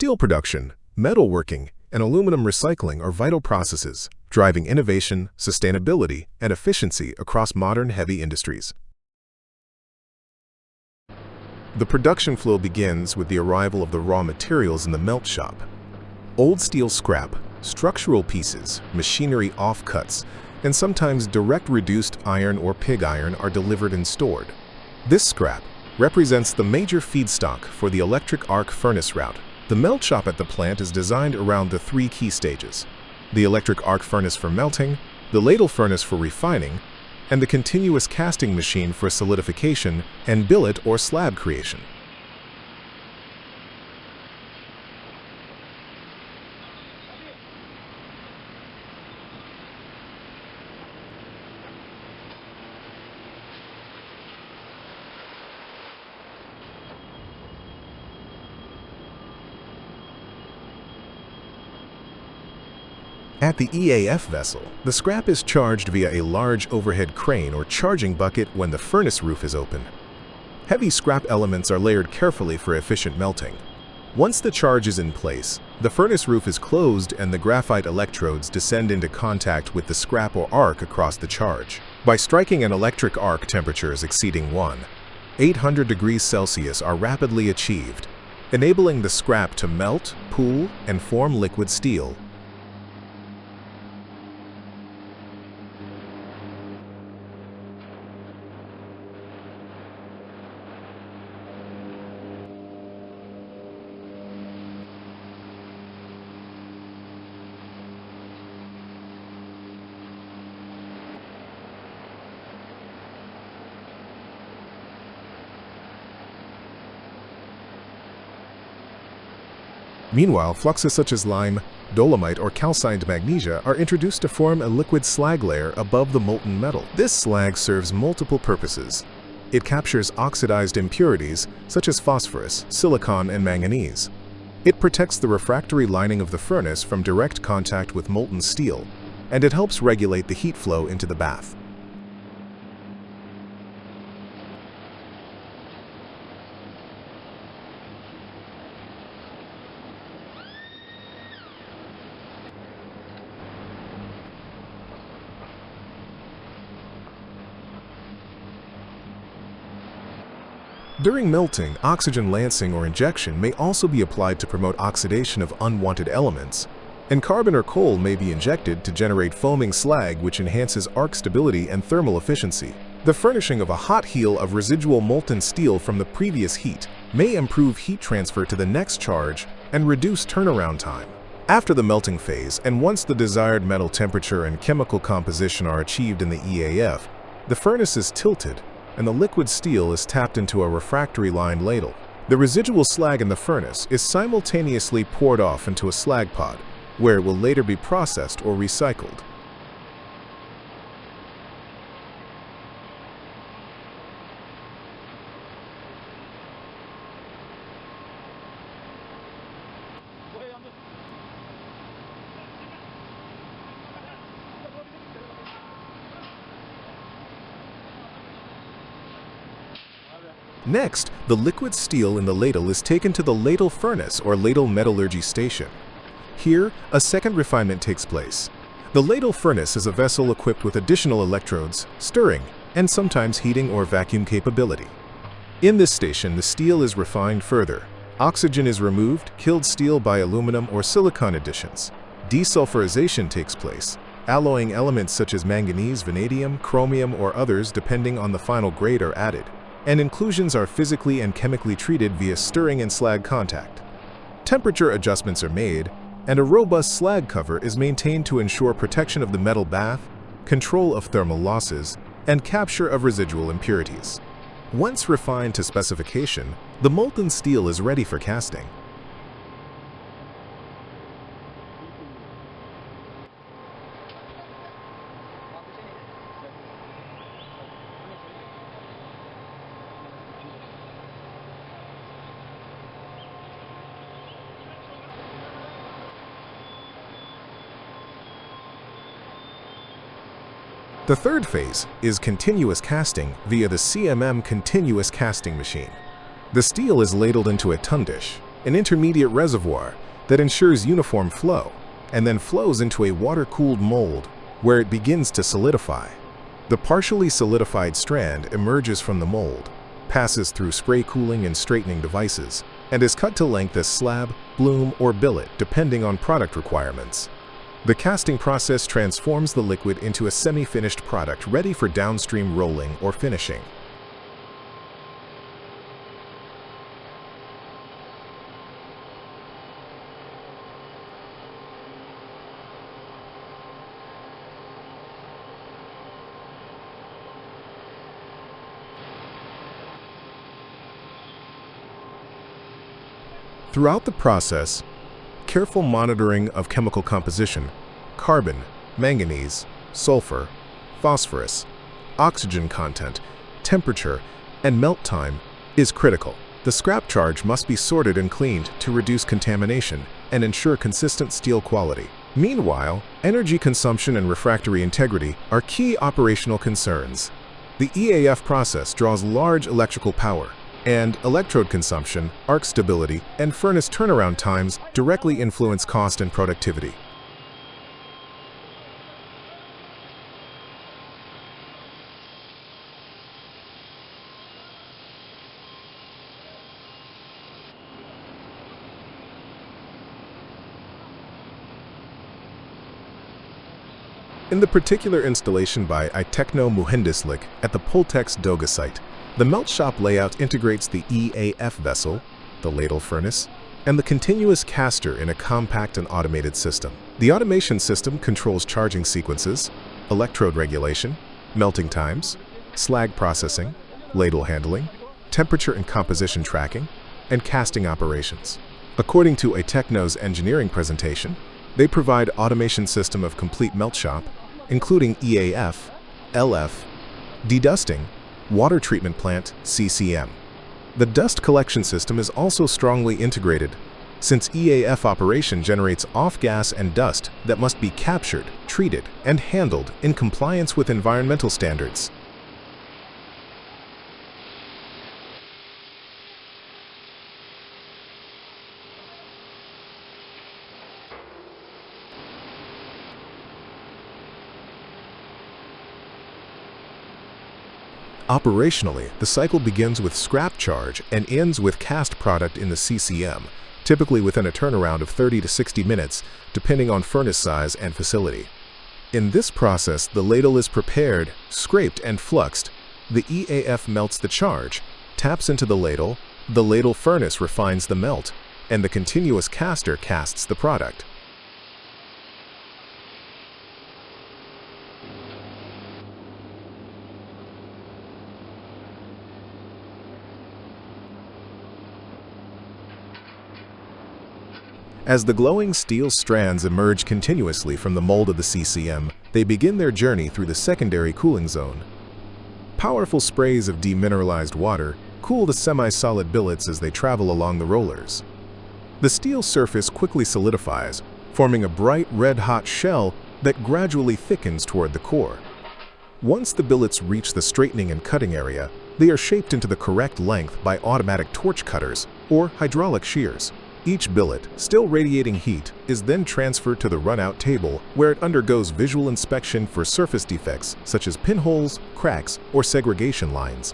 steel production, metalworking, and aluminum recycling are vital processes, driving innovation, sustainability, and efficiency across modern heavy industries. The production flow begins with the arrival of the raw materials in the melt shop. Old steel scrap, structural pieces, machinery offcuts, and sometimes direct reduced iron or pig iron are delivered and stored. This scrap represents the major feedstock for the electric arc furnace route. The melt shop at the plant is designed around the three key stages: the electric arc furnace for melting, the ladle furnace for refining, and the continuous casting machine for solidification and billet or slab creation. At the EAF vessel, the scrap is charged via a large overhead crane or charging bucket when the furnace roof is open. Heavy scrap elements are layered carefully for efficient melting. Once the charge is in place, the furnace roof is closed and the graphite electrodes descend into contact with the scrap or arc across the charge. By striking an electric arc, temperatures exceeding 800 degrees Celsius are rapidly achieved, enabling the scrap to melt, pool, and form liquid steel. Meanwhile, fluxes such as lime, dolomite, or calcined magnesia are introduced to form a liquid slag layer above the molten metal. This slag serves multiple purposes. It captures oxidized impurities such as phosphorus, silicon, and manganese. It protects the refractory lining of the furnace from direct contact with molten steel, and it helps regulate the heat flow into the bath. During melting, oxygen lancing or injection may also be applied to promote oxidation of unwanted elements, and carbon or coal may be injected to generate foaming slag, which enhances arc stability and thermal efficiency. The furnishing of a hot heel of residual molten steel from the previous heat may improve heat transfer to the next charge and reduce turnaround time. After the melting phase, and once the desired metal temperature and chemical composition are achieved in the EAF, the furnace is tilted and the liquid steel is tapped into a refractory-lined ladle. The residual slag in the furnace is simultaneously poured off into a slag pod, where it will later be processed or recycled. Next, the liquid steel in the ladle is taken to the ladle furnace or ladle metallurgy station. Here, a second refinement takes place. The ladle furnace is a vessel equipped with additional electrodes, stirring, and sometimes heating or vacuum capability. In this station, the steel is refined further. Oxygen is removed, killed steel by aluminum or silicon additions. Desulfurization takes place, alloying elements such as manganese, vanadium, chromium, or others depending on the final grade are added, and inclusions are physically and chemically treated via stirring and slag contact. Temperature adjustments are made, and a robust slag cover is maintained to ensure protection of the metal bath, control of thermal losses, and capture of residual impurities. Once refined to specification, the molten steel is ready for casting. The third phase is continuous casting via the CMM continuous casting machine. The steel is ladled into a tun dish, an intermediate reservoir that ensures uniform flow, and then flows into a water-cooled mold where it begins to solidify. The partially solidified strand emerges from the mold, passes through spray cooling and straightening devices, and is cut to length as slab, bloom, or billet depending on product requirements. The casting process transforms the liquid into a semi-finished product ready for downstream rolling or finishing. Throughout the process, careful monitoring of chemical composition, carbon, manganese, sulfur, phosphorus, oxygen content, temperature, and melt time is critical. The scrap charge must be sorted and cleaned to reduce contamination and ensure consistent steel quality. Meanwhile, energy consumption and refractory integrity are key operational concerns. The EAF process draws large electrical power, and electrode consumption, arc stability, and furnace turnaround times directly influence cost and productivity. In the particular installation by Itekno Mühendislik at the Pultex Doga site, the melt shop layout integrates the EAF vessel, the ladle furnace, and the continuous caster in a compact and automated system. The automation system controls charging sequences, electrode regulation, melting times, slag processing, ladle handling, temperature and composition tracking, and casting operations. According to Itekno's engineering presentation, they provide automation system of complete melt shop, including EAF, LF, dedusting, water treatment plant, CCM. The dust collection system is also strongly integrated, since EAF operation generates off-gas and dust that must be captured, treated, and handled in compliance with environmental standards. Operationally, the cycle begins with scrap charge and ends with cast product in the CCM, typically within a turnaround of 30 to 60 minutes, depending on furnace size and facility. In this process, the ladle is prepared, scraped, and fluxed. The EAF melts the charge, taps into the ladle furnace refines the melt, and the continuous caster casts the product. As the glowing steel strands emerge continuously from the mold of the CCM, they begin their journey through the secondary cooling zone. Powerful sprays of demineralized water cool the semi-solid billets as they travel along the rollers. The steel surface quickly solidifies, forming a bright red-hot shell that gradually thickens toward the core. Once the billets reach the straightening and cutting area, they are shaped into the correct length by automatic torch cutters or hydraulic shears. Each billet, still radiating heat, is then transferred to the run-out table where it undergoes visual inspection for surface defects such as pinholes, cracks, or segregation lines.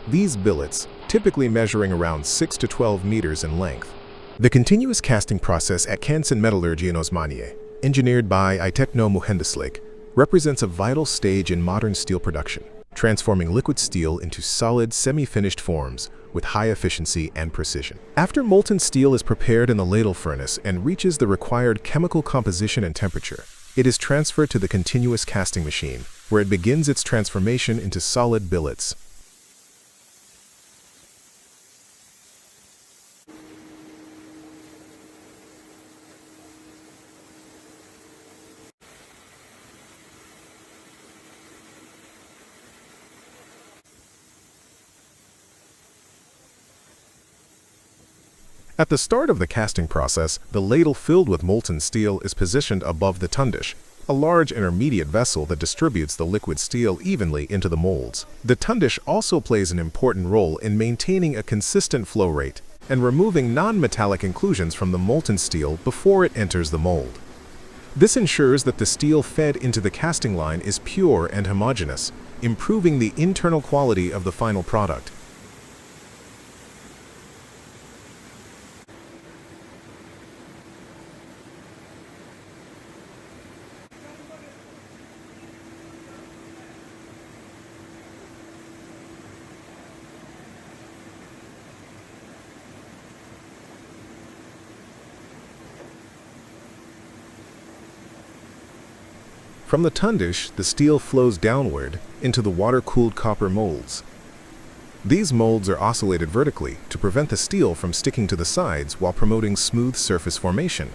These billets, typically measuring around 6 to 12 meters in length. The continuous casting process at Kansen Metallurgy in Osmaniye, engineered by Itekno Mühendislik, represents a vital stage in modern steel production, transforming liquid steel into solid, semi-finished forms with high efficiency and precision. After molten steel is prepared in the ladle furnace and reaches the required chemical composition and temperature, it is transferred to the continuous casting machine, where it begins its transformation into solid billets. At the start of the casting process, the ladle filled with molten steel is positioned above the tundish, a large intermediate vessel that distributes the liquid steel evenly into the molds. The tundish also plays an important role in maintaining a consistent flow rate and removing non-metallic inclusions from the molten steel before it enters the mold. This ensures that the steel fed into the casting line is pure and homogeneous, improving the internal quality of the final product. From the tundish, the steel flows downward into the water-cooled copper molds. These molds are oscillated vertically to prevent the steel from sticking to the sides while promoting smooth surface formation.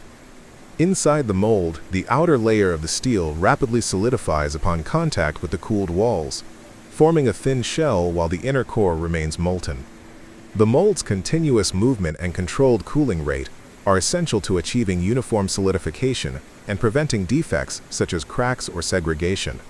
Inside the mold, the outer layer of the steel rapidly solidifies upon contact with the cooled walls, forming a thin shell while the inner core remains molten. The mold's continuous movement and controlled cooling rate are essential to achieving uniform solidification and preventing defects such as cracks or segregation.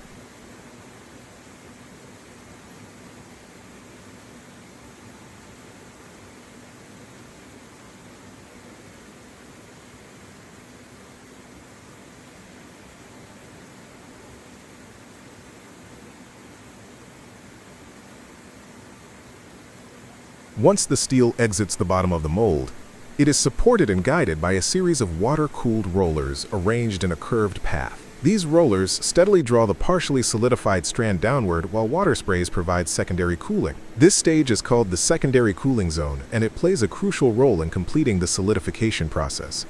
Once the steel exits the bottom of the mold, it is supported and guided by a series of water-cooled rollers arranged in a curved path. These rollers steadily draw the partially solidified strand downward while water sprays provide secondary cooling. This stage is called the secondary cooling zone, and it plays a crucial role in completing the solidification process.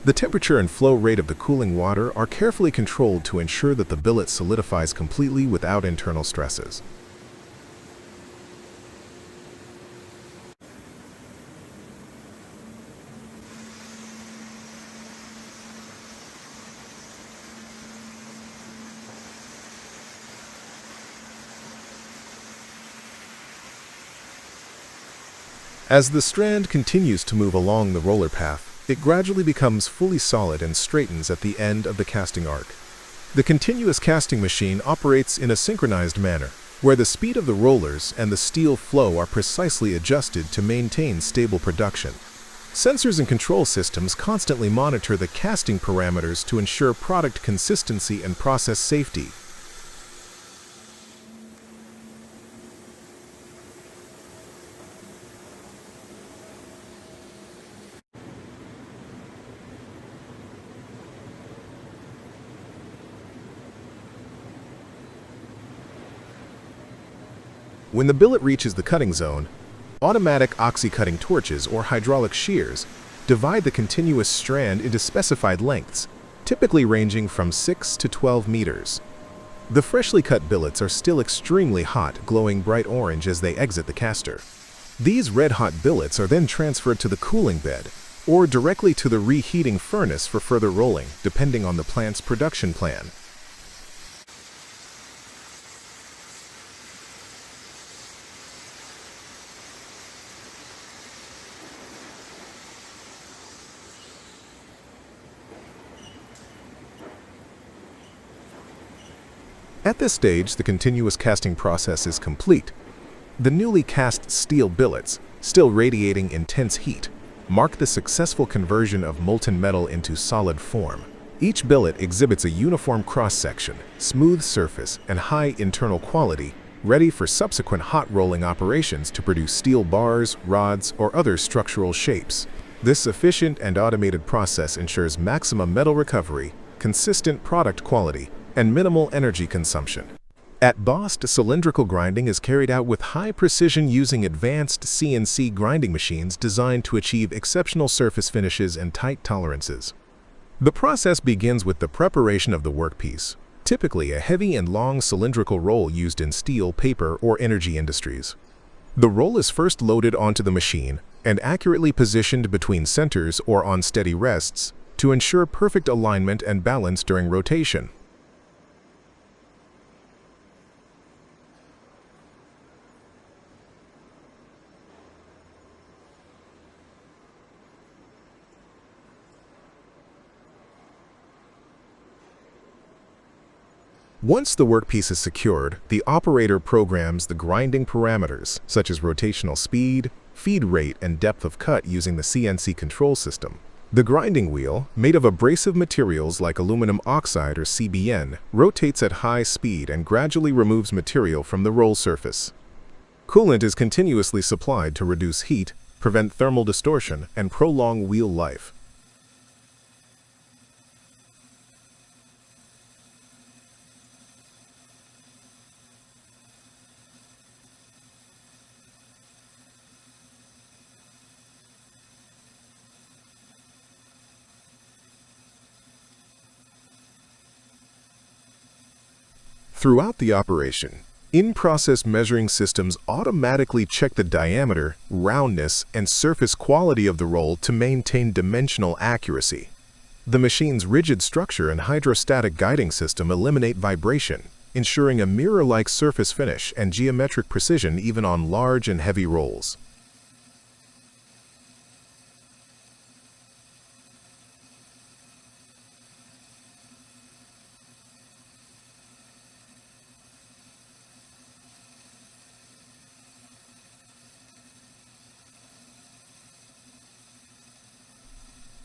The temperature and flow rate of the cooling water are carefully controlled to ensure that the billet solidifies completely without internal stresses. As the strand continues to move along the roller path, it gradually becomes fully solid and straightens at the end of the casting arc. The continuous casting machine operates in a synchronized manner, where the speed of the rollers and the steel flow are precisely adjusted to maintain stable production. Sensors and control systems constantly monitor the casting parameters to ensure product consistency and process safety. When the billet reaches the cutting zone, automatic oxy-cutting torches or hydraulic shears divide the continuous strand into specified lengths, typically ranging from 6 to 12 meters. The freshly cut billets are still extremely hot, glowing bright orange as they exit the caster. These red-hot billets are then transferred to the cooling bed or directly to the reheating furnace for further rolling, depending on the plant's production plan. At this stage, the continuous casting process is complete. The newly cast steel billets, still radiating intense heat, mark the successful conversion of molten metal into solid form. Each billet exhibits a uniform cross-section, smooth surface, and high internal quality, ready for subsequent hot rolling operations to produce steel bars, rods, or other structural shapes. This efficient and automated process ensures maximum metal recovery, consistent product quality, and minimal energy consumption. At Bost, cylindrical grinding is carried out with high precision using advanced CNC grinding machines designed to achieve exceptional surface finishes and tight tolerances. The process begins with the preparation of the workpiece, typically a heavy and long cylindrical roll used in steel, paper, or energy industries. The roll is first loaded onto the machine and accurately positioned between centers or on steady rests to ensure perfect alignment and balance during rotation. Once the workpiece is secured, the operator programs the grinding parameters, such as rotational speed, feed rate, and depth of cut using the CNC control system. The grinding wheel, made of abrasive materials like aluminum oxide or CBN, rotates at high speed and gradually removes material from the roll surface. Coolant is continuously supplied to reduce heat, prevent thermal distortion, and prolong wheel life. Throughout the operation, in-process measuring systems automatically check the diameter, roundness, and surface quality of the roll to maintain dimensional accuracy. The machine's rigid structure and hydrostatic guiding system eliminate vibration, ensuring a mirror-like surface finish and geometric precision even on large and heavy rolls.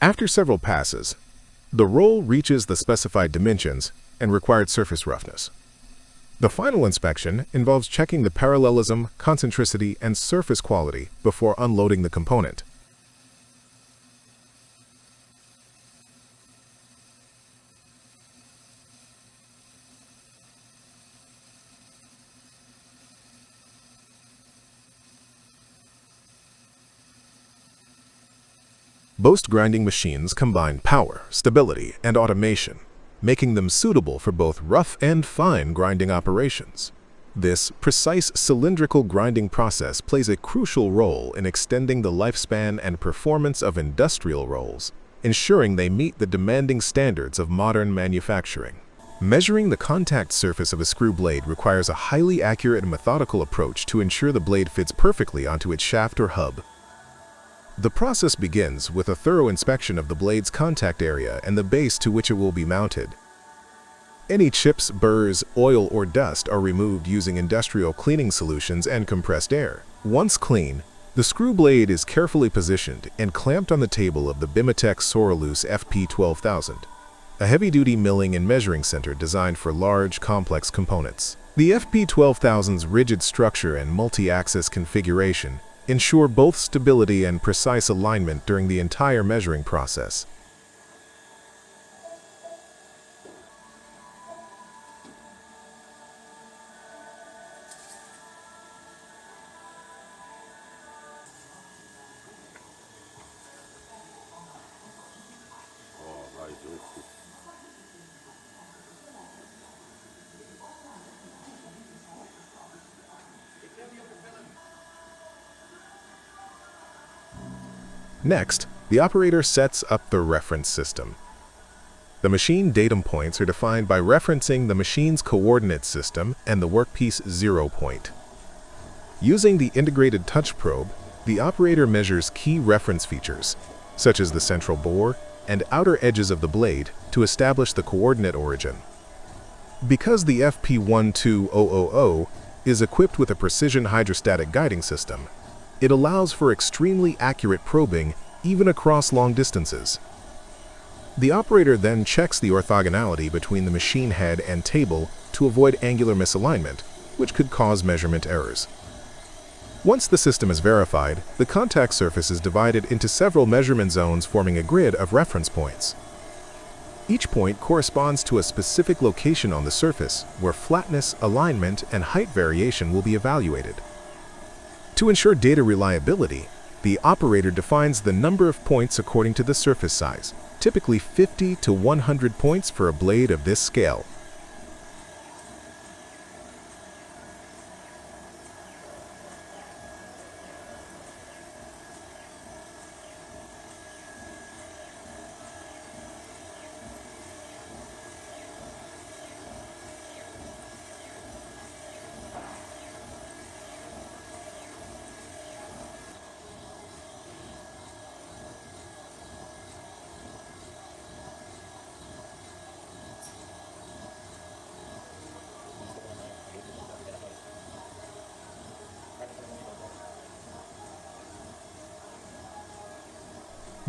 After several passes, the roll reaches the specified dimensions and required surface roughness. The final inspection involves checking the parallelism, concentricity, and surface quality before unloading the component. Most grinding machines combine power, stability, and automation, making them suitable for both rough and fine grinding operations. This precise cylindrical grinding process plays a crucial role in extending the lifespan and performance of industrial rolls, ensuring they meet the demanding standards of modern manufacturing. Measuring the contact surface of a screw blade requires a highly accurate and methodical approach to ensure the blade fits perfectly onto its shaft or hub. The process begins with a thorough inspection of the blade's contact area and the base to which it will be mounted. Any chips, burrs, oil, or dust are removed using industrial cleaning solutions and compressed air. Once clean, the screw blade is carefully positioned and clamped on the table of the Bimitech SORAL FP12000, a heavy-duty milling and measuring center designed for large, complex components. The FP12000's rigid structure and multi-axis configuration ensure both stability and precise alignment during the entire measuring process. Next, the operator sets up the reference system. The machine datum points are defined by referencing the machine's coordinate system and the workpiece 0 point. Using the integrated touch probe, the operator measures key reference features, such as the central bore and outer edges of the blade, to establish the coordinate origin. Because the FP12000 is equipped with a precision hydrostatic guiding system, it allows for extremely accurate probing even across long distances. The operator then checks the orthogonality between the machine head and table to avoid angular misalignment, which could cause measurement errors. Once the system is verified, the contact surface is divided into several measurement zones forming a grid of reference points. Each point corresponds to a specific location on the surface where flatness, alignment, and height variation will be evaluated. To ensure data reliability, the operator defines the number of points according to the surface size, typically 50 to 100 points for a blade of this scale.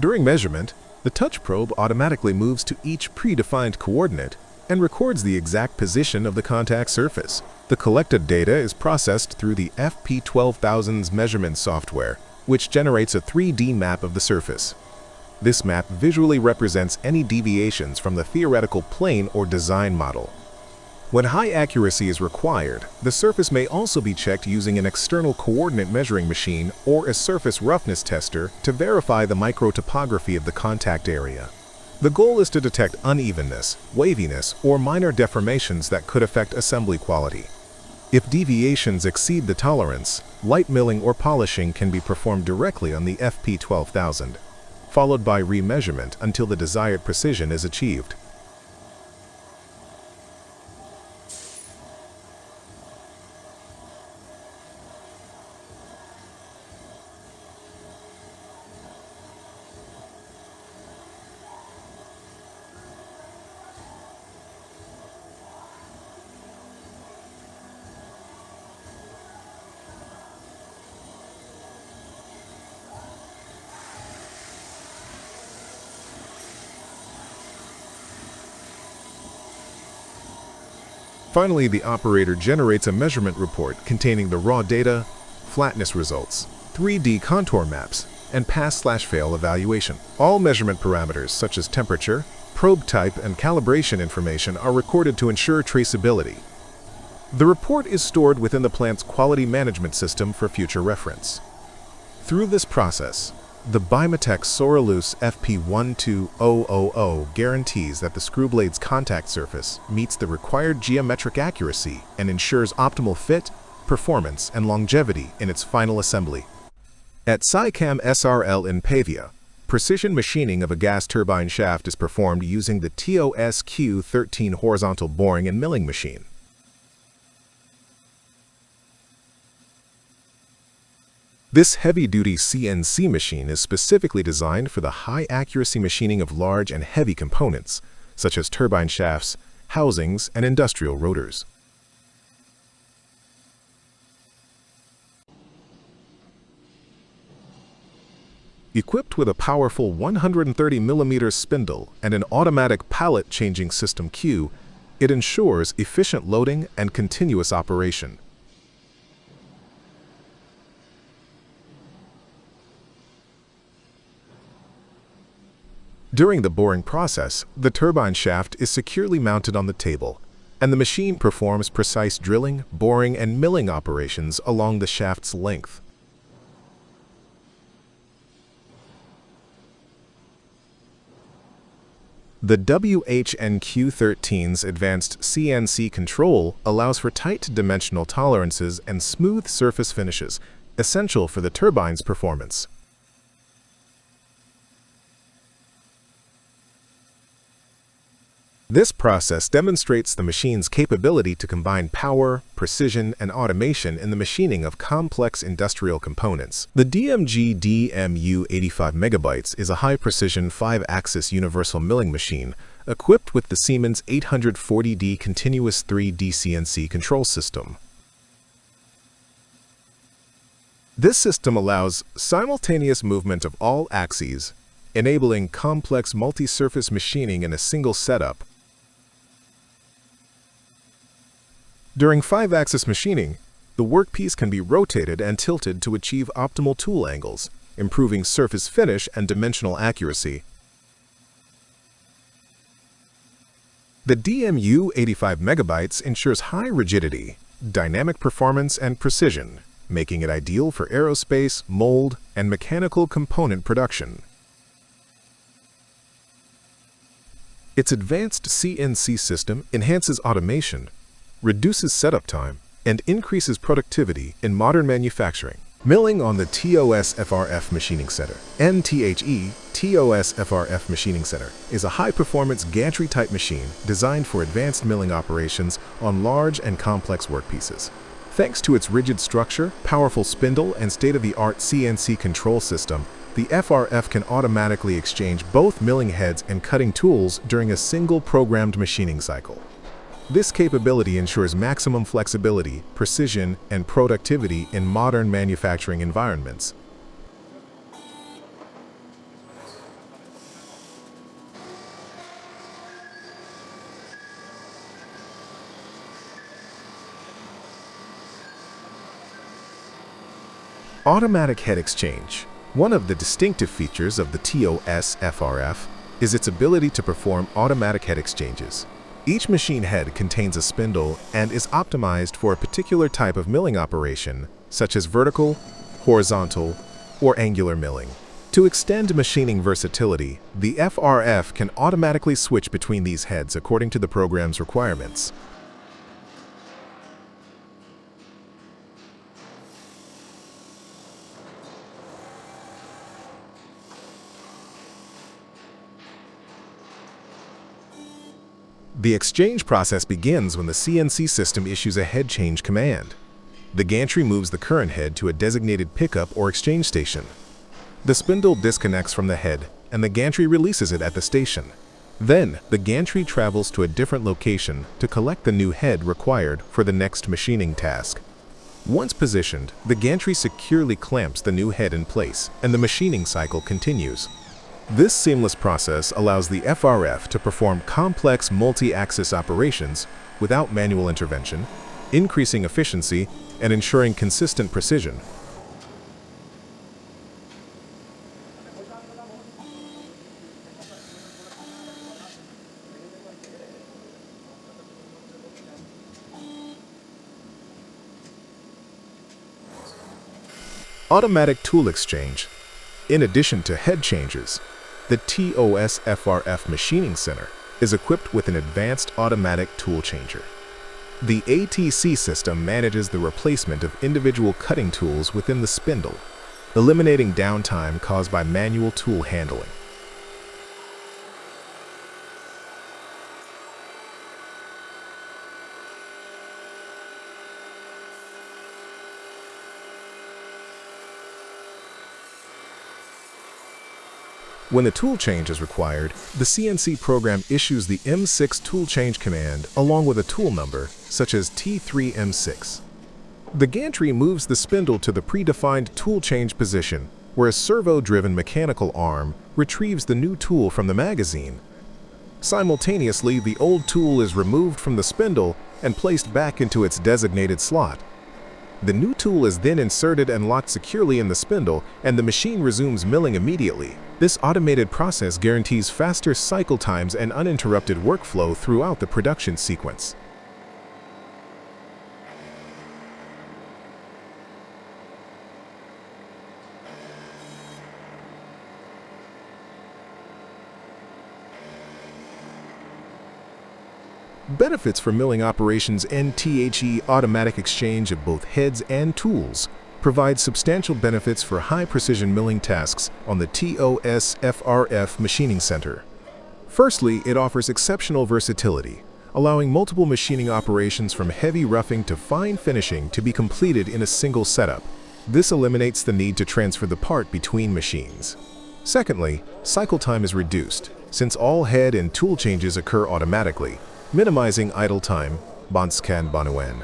During measurement, the touch probe automatically moves to each predefined coordinate and records the exact position of the contact surface. The collected data is processed through the FP12000's measurement software, which generates a 3D map of the surface. This map visually represents any deviations from the theoretical plane or design model. When high accuracy is required, the surface may also be checked using an external coordinate measuring machine or a surface roughness tester to verify the microtopography of the contact area. The goal is to detect unevenness, waviness, or minor deformations that could affect assembly quality. If deviations exceed the tolerance, light milling or polishing can be performed directly on the FP12000, followed by remeasurement until the desired precision is achieved. Finally, the operator generates a measurement report containing the raw data, flatness results, 3D contour maps, and pass/fail evaluation. All measurement parameters such as temperature, probe type, and calibration information are recorded to ensure traceability. The report is stored within the plant's quality management system for future reference. Through this process, the Bimitech SORAL FP12000 guarantees that the screw blade's contact surface meets the required geometric accuracy and ensures optimal fit, performance, and longevity in its final assembly. At SICAM SRL in Pavia, precision machining of a gas turbine shaft is performed using the TOS-Q13 horizontal boring and milling machine. This heavy-duty CNC machine is specifically designed for the high-accuracy machining of large and heavy components, such as turbine shafts, housings, and industrial rotors. Equipped with a powerful 130mm spindle and an automatic pallet changing system Q, it ensures efficient loading and continuous operation. During the boring process, the turbine shaft is securely mounted on the table, and the machine performs precise drilling, boring, and milling operations along the shaft's length. The WHNQ13's advanced CNC control allows for tight dimensional tolerances and smooth surface finishes, essential for the turbine's performance. This process demonstrates the machine's capability to combine power, precision, and automation in the machining of complex industrial components. The DMG DMU 85 MB is a high-precision 5-axis universal milling machine equipped with the Siemens 840D continuous 3D CNC control system. This system allows simultaneous movement of all axes, enabling complex multi-surface machining in a single setup. During 5-axis machining, the workpiece can be rotated and tilted to achieve optimal tool angles, improving surface finish and dimensional accuracy. The DMU 85 MB ensures high rigidity, dynamic performance, and precision, making it ideal for aerospace, mold, and mechanical component production. Its advanced CNC system enhances automation, reduces setup time, and increases productivity in modern manufacturing. Milling on the TOS-FRF Machining Center, NTHE TOS-FRF Machining Center, is a high-performance gantry-type machine designed for advanced milling operations on large and complex workpieces. Thanks to its rigid structure, powerful spindle, and state-of-the-art CNC control system, the FRF can automatically exchange both milling heads and cutting tools during a single programmed machining cycle. This capability ensures maximum flexibility, precision, and productivity in modern manufacturing environments. Automatic head exchange. One of the distinctive features of the TOS-FRF is its ability to perform automatic head exchanges. Each machine head contains a spindle and is optimized for a particular type of milling operation, such as vertical, horizontal, or angular milling. To extend machining versatility, the FRF can automatically switch between these heads according to the program's requirements. The exchange process begins when the CNC system issues a head change command. The gantry moves the current head to a designated pickup or exchange station. The spindle disconnects from the head, and the gantry releases it at the station. Then, the gantry travels to a different location to collect the new head required for the next machining task. Once positioned, the gantry securely clamps the new head in place, and the machining cycle continues. This seamless process allows the FRF to perform complex multi-axis operations without manual intervention, increasing efficiency and ensuring consistent precision. Automatic tool exchange. In addition to head changes, the TOS-FRF Machining Center is equipped with an advanced automatic tool changer. The ATC system manages the replacement of individual cutting tools within the spindle, eliminating downtime caused by manual tool handling. When the tool change is required, the CNC program issues the M6 tool change command along with a tool number, such as T3M6. The gantry moves the spindle to the predefined tool change position, where a servo-driven mechanical arm retrieves the new tool from the magazine. Simultaneously, the old tool is removed from the spindle and placed back into its designated slot. The new tool is then inserted and locked securely in the spindle, and the machine resumes milling immediately. This automated process guarantees faster cycle times and uninterrupted workflow throughout the production sequence. Benefits for milling operations and THE automatic exchange of both heads and tools provide substantial benefits for high-precision milling tasks on the TOS-FRF Machining Center. Firstly, it offers exceptional versatility, allowing multiple machining operations from heavy roughing to fine finishing to be completed in a single setup. This eliminates the need to transfer the part between machines. Secondly, cycle time is reduced, since all head and tool changes occur automatically, minimizing idle time, Banskan Banuen.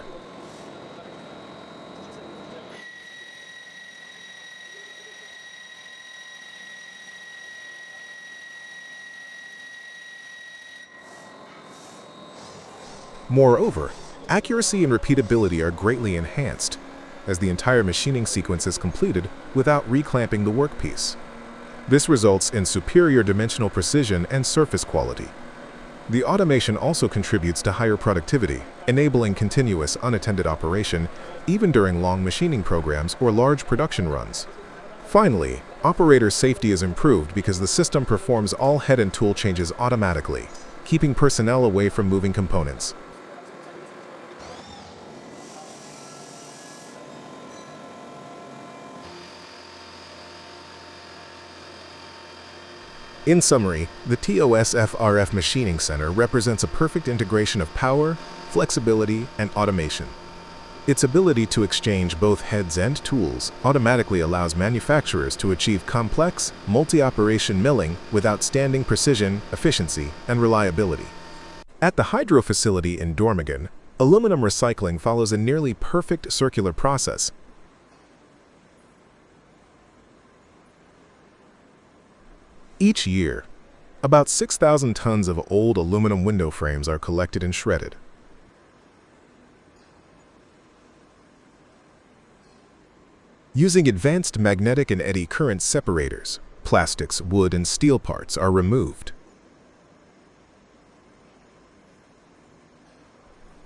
Moreover, accuracy and repeatability are greatly enhanced, as the entire machining sequence is completed without reclamping the workpiece. This results in superior dimensional precision and surface quality. The automation also contributes to higher productivity, enabling continuous unattended operation even during long machining programs or large production runs. Finally, operator safety is improved because the system performs all head and tool changes automatically, keeping personnel away from moving components. In summary, the TOS-FRF Machining Center represents a perfect integration of power, flexibility, and automation. Its ability to exchange both heads and tools automatically allows manufacturers to achieve complex, multi-operation milling with outstanding precision, efficiency, and reliability. At the hydro facility in Dormagen, aluminum recycling follows a nearly perfect circular process. Each year, about 6,000 tons of old aluminum window frames are collected and shredded. Using advanced magnetic and eddy current separators, plastics, wood, and steel parts are removed.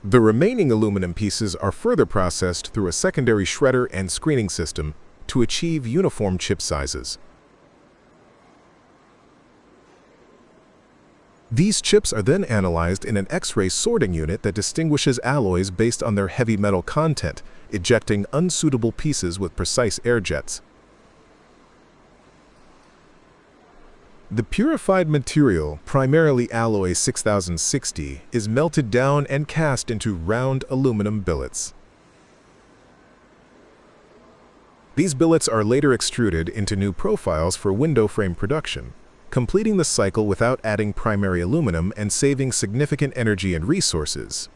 The remaining aluminum pieces are further processed through a secondary shredder and screening system to achieve uniform chip sizes. These chips are then analyzed in an X-ray sorting unit that distinguishes alloys based on their heavy metal content, ejecting unsuitable pieces with precise air jets. The purified material, primarily alloy 6060, is melted down and cast into round aluminum billets. These billets are later extruded into new profiles for window frame production, completing the cycle without adding primary aluminum and saving significant energy and resources.